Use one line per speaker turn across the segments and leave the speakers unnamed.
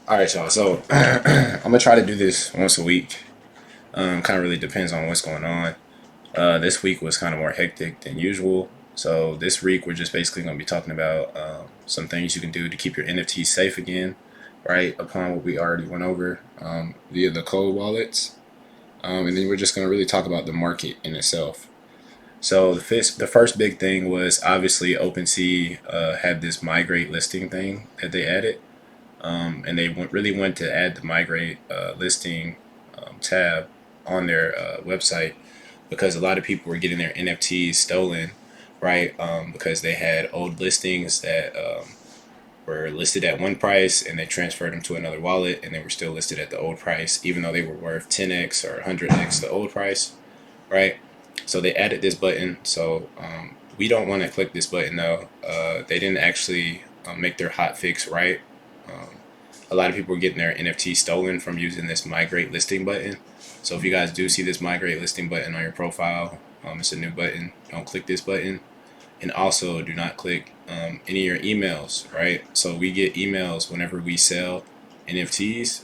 All right, y'all. So I'm gonna try to do this once a week. Kind of really depends on what's going on. This week was kind of more hectic than usual. So this week we're just basically gonna be talking about some things you can do to keep your NFTs safe again, right? Upon what we already went over via the cold wallets, and then we're just gonna really talk about the market in itself. So the first big thing was obviously OpenSea had this migrate listing thing that they added. And they really went to add the migrate listing tab on their website because a lot of people were getting their NFTs stolen, right? Because they had old listings that were listed at one price and they transferred them to another wallet and they were still listed at the old price, even though they were worth 10x or 100x the old price, right? So they added this button. So we don't want to click this button though. They didn't actually make their hot fix right. A lot of people are getting their NFT stolen from using this migrate listing button. So if you guys do see this migrate listing button on your profile, it's a new button. Don't click this button, and also do not click any of your emails. Right. So we get emails whenever we sell NFTs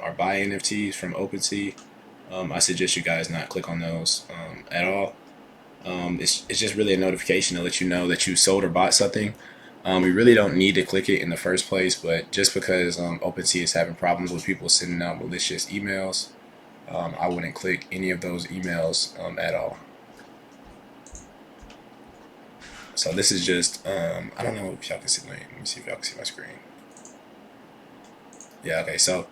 or buy NFTs from OpenSea. I suggest you guys not click on those at all. It's just really a notification to let you know that you sold or bought something. We really don't need to click it in the first place, but just because OpenSea is having problems with people sending out malicious emails, I wouldn't click any of those emails at all. So this is just, I don't know if y'all can see let me see if y'all can see my screen. Yeah, okay, so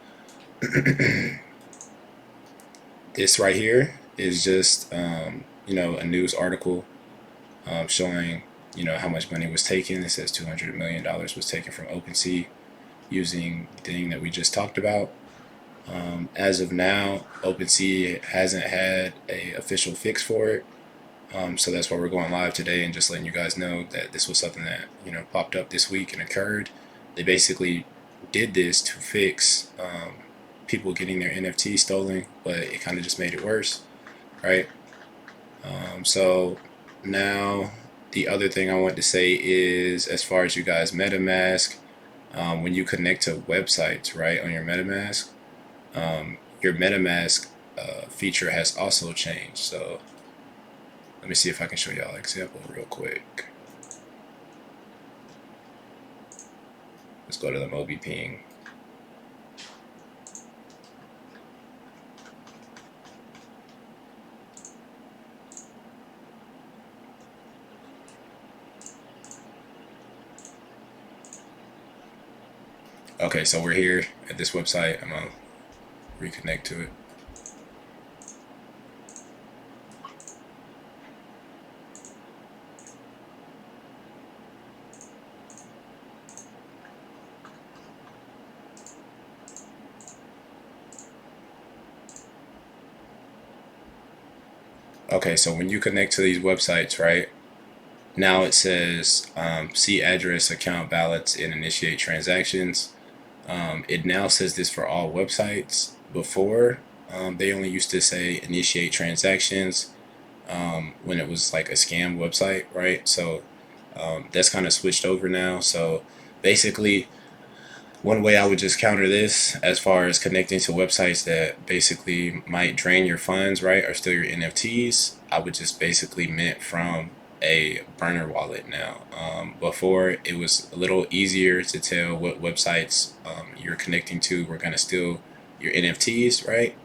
this right here is just, a news article showing, how much money was taken. It says $200 million was taken from OpenSea using the thing that we just talked about. As of now, OpenSea hasn't had a official fix for it. So that's why we're going live today and just letting you guys know that this was something that popped up this week and occurred. They basically did this to fix people getting their NFT stolen, but it kind of just made it worse, right? So now the other thing I want to say is, as far as you guys MetaMask, when you connect to websites, right, on your MetaMask feature has also changed. So let me see if I can show y'all an example real quick. Let's go to the MobiPing. Okay, so we're here at this website. I'm gonna reconnect to it. Okay, so when you connect to these websites, right, now it says see address, account balance, and initiate transactions. It now says this for all websites. Before, they only used to say initiate transactions when it was like a scam website, right? So that's kind of switched over now. So basically, one way I would just counter this as far as connecting to websites that basically might drain your funds, right, or steal your NFTs, I would just basically mint from a burner wallet now. Before, it was a little easier to tell what websites you're connecting to were going to steal your NFTs, right?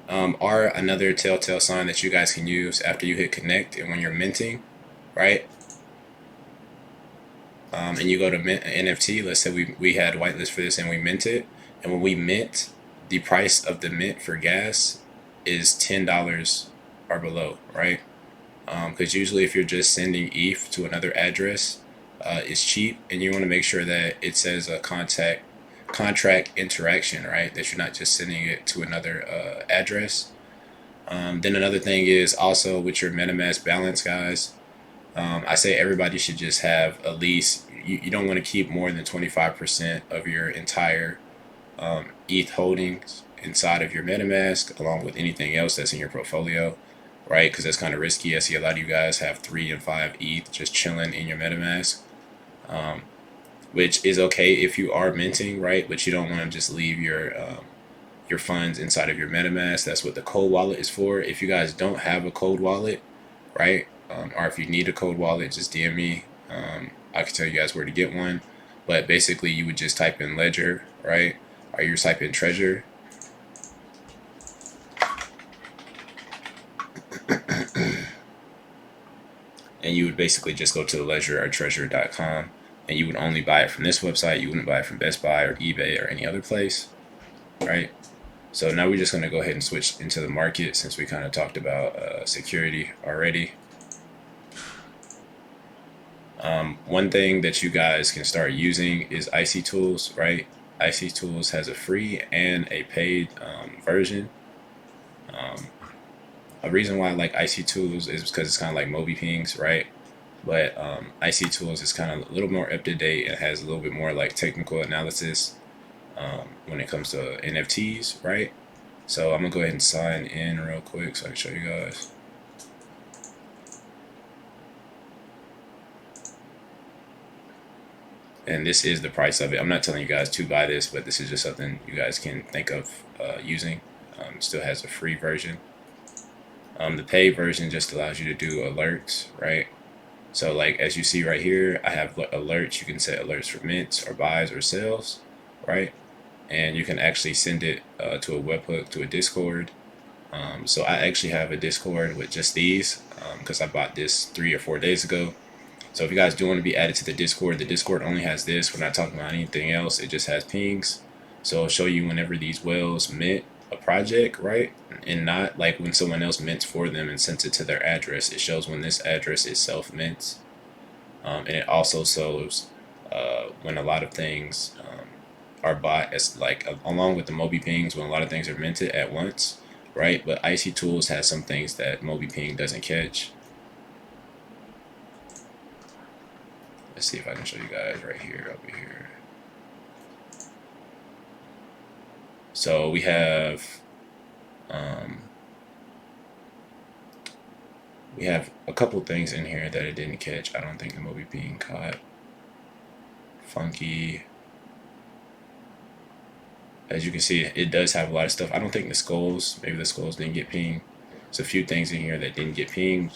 Or another telltale sign that you guys can use after you hit connect and when you're minting, right? And you go to mint an NFT. Let's say we had whitelist for this and we mint it. And when we mint, the price of the mint for gas is $10 or below, right? Because usually if you're just sending ETH to another address, it's cheap, and you want to make sure that it says a contract interaction, right? That you're not just sending it to another address. Then another thing is also with your MetaMask balance, guys. I say everybody should just have at least, you don't want to keep more than 25% of your entire ETH holdings inside of your MetaMask, along with anything else that's in your portfolio, right? Because that's kind of risky. I see a lot of you guys have 3 and 5 ETH just chilling in your MetaMask. which is okay if you are minting, right? But you don't want to just leave your funds inside of your MetaMask. That's what the cold wallet is for. If you guys don't have a cold wallet, right, or if you need a cold wallet, just DM me. I can tell you guys where to get one. But basically, you would just type in Ledger, right, or you type in Treasure, and you would basically just go to the Ledger or Treasure.com, and you would only buy it from this website. You wouldn't buy it from Best Buy or eBay or any other place, right? So now we're just going to go ahead and switch into the market since we kind of talked about security already. One thing that you guys can start using is Icy Tools, right? Icy Tools has a free and a paid version. A reason why I like Icy Tools is because it's kind of like MobiPings, right? But Icy Tools is kind of a little more up to date and has a little bit more like technical analysis when it comes to NFTs, right? So I'm gonna go ahead and sign in real quick so I can show you guys. And this is the price of it. I'm not telling you guys to buy this, but this is just something you guys can think of using. Still has a free version. The paid version just allows you to do alerts, right? So like as you see right here, I have alerts. You can set alerts for mints or buys or sales, right? And you can actually send it to a webhook, to a Discord. So I actually have a Discord with just these because I bought this 3 or 4 days ago. So if you guys do want to be added to the Discord only has this. We're not talking about anything else. It just has pings. So it'll show you whenever these whales mint a project, right? And not like when someone else mints for them and sends it to their address. It shows when this address itself mints. And it also shows when a lot of things are bought as like along with the MobiPings when a lot of things are minted at once, right? But Icy Tools has some things that MobiPing doesn't catch. Let's see if I can show you guys right here, over here. So we have a couple things in here that it didn't catch. I don't think the MobiPing caught. Funky. As you can see, it does have a lot of stuff. I don't think the skulls, maybe the skulls didn't get pinged. There's a few things in here that didn't get pinged.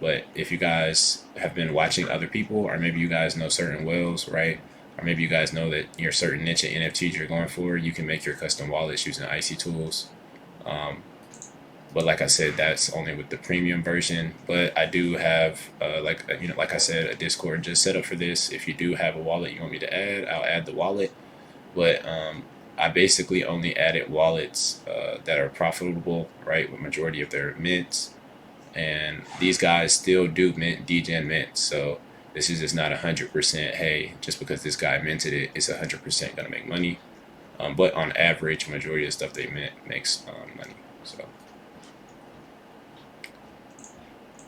But if you guys have been watching other people, or maybe you guys know certain whales, right? Or maybe you guys know that your certain niche of NFTs you're going for, you can make your custom wallets using Icy Tools. But like I said, that's only with the premium version. But I do have, like I said, a Discord just set up for this. If you do have a wallet you want me to add, I'll add the wallet. But I basically only added wallets that are profitable, right? With majority of their mints. And these guys still do mint, degen mint. So this is just not 100%. Hey, just because this guy minted it, it's 100% gonna make money. But on average, majority of the stuff they mint makes money. So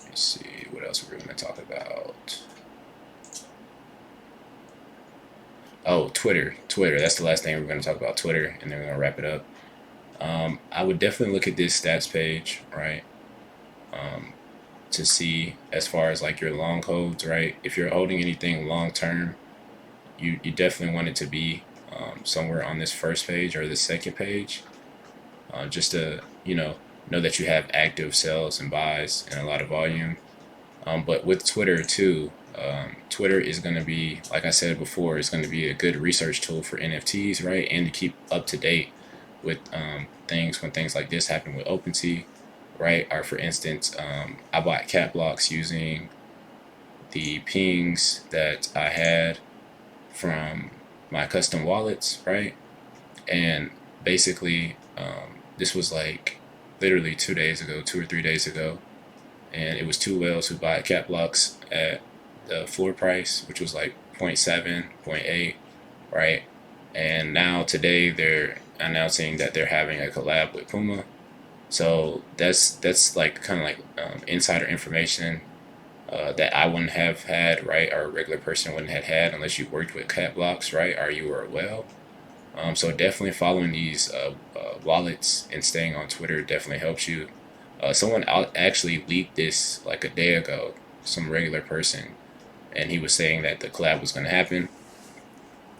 let's see what else we're gonna talk about. Oh, Twitter. That's the last thing we're gonna talk about. Twitter, and then we're gonna wrap it up. I would definitely look at this stats page, right? To see as far as like your long holds, right? If you're holding anything long term, you definitely want it to be somewhere on this first page or the second page, just to know that you have active sales and buys and a lot of volume. But with Twitter too, Twitter is going to be, like I said before, it's going to be a good research tool for NFTs, right? And to keep up to date with things when things like this happen with OpenSea, right? Or for instance, I bought cat blocks using the pings that I had from my custom wallets, right? And basically, this was like literally 2 days ago, 2 or 3 days ago, and it was two whales who bought cat blocks at the floor price, which was like 0.7, 0.8, right? And now today they're announcing that they're having a collab with Puma. So that's like kind of like insider information that I wouldn't have had, right? Or a regular person wouldn't have had unless you worked with cat blocks, right? Or you were a whale. So definitely following these wallets and staying on Twitter definitely helps you. Someone actually leaked this like a day ago. Some regular person and he was saying that the collab was going to happen,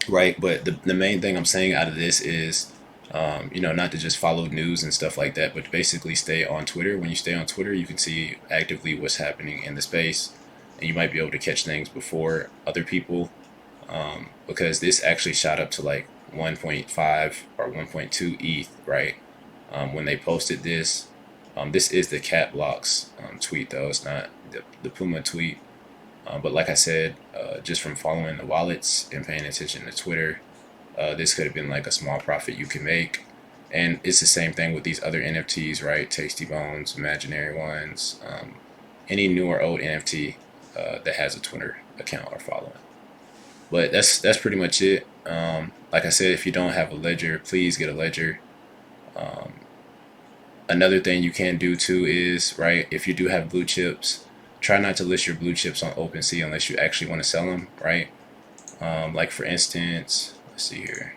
right? But the main thing I'm saying out of this is, not to just follow news and stuff like that, but basically stay on Twitter. When you stay on Twitter, you can see actively what's happening in the space, and you might be able to catch things before other people, because this actually shot up to like 1.5 or 1.2 ETH, right? When they posted this. This is the Cat Blocks tweet, though. It's not the Puma tweet. But like I said, just from following the wallets and paying attention to Twitter, this could have been like a small profit you can make. And it's the same thing with these other NFTs, right? Tasty Bones, Imaginary Ones, any new or old NFT that has a Twitter account or following. But that's pretty much it. Like I said, if you don't have a ledger, please get a ledger. Another thing you can do too is, right, if you do have blue chips, try not to list your blue chips on OpenSea unless you actually want to sell them, right? Like for instance, let's see here.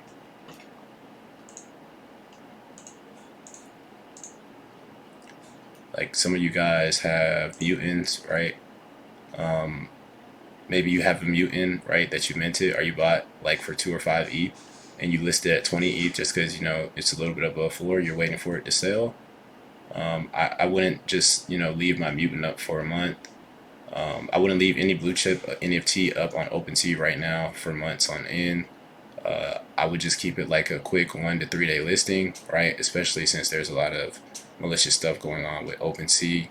Like some of you guys have mutants, right? Maybe you have a mutant, right, that you minted or you bought like for 2 or 5 ETH, and you list it at 20 ETH just because it's a little bit above floor. You're waiting for it to sell. I wouldn't just leave my mutant up for a month. I wouldn't leave any blue chip NFT up on OpenSea right now for months on end. I would just keep it like a quick 1 to 3 day listing, right? Especially since there's a lot of malicious stuff going on with OpenSea.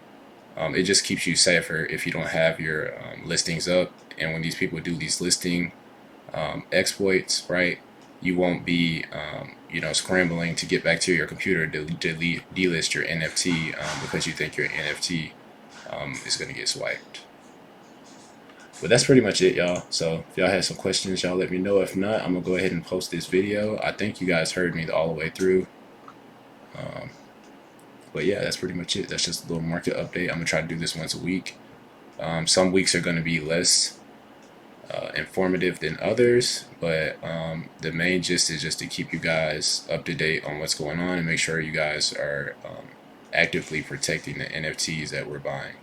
It just keeps you safer if you don't have your listings up. And when these people do these listing exploits, right, you won't be, scrambling to get back to your computer to delist your NFT because you think your NFT is going to get swiped. But that's pretty much it, y'all. So if y'all have some questions, y'all let me know. If not, I'm going to go ahead and post this video. I think you guys heard me all the way through. But yeah, that's pretty much it. That's just a little market update. I'm going to try to do this once a week. Some weeks are going to be less informative than others, but the main gist is just to keep you guys up to date on what's going on and make sure you guys are actively protecting the NFTs that we're buying.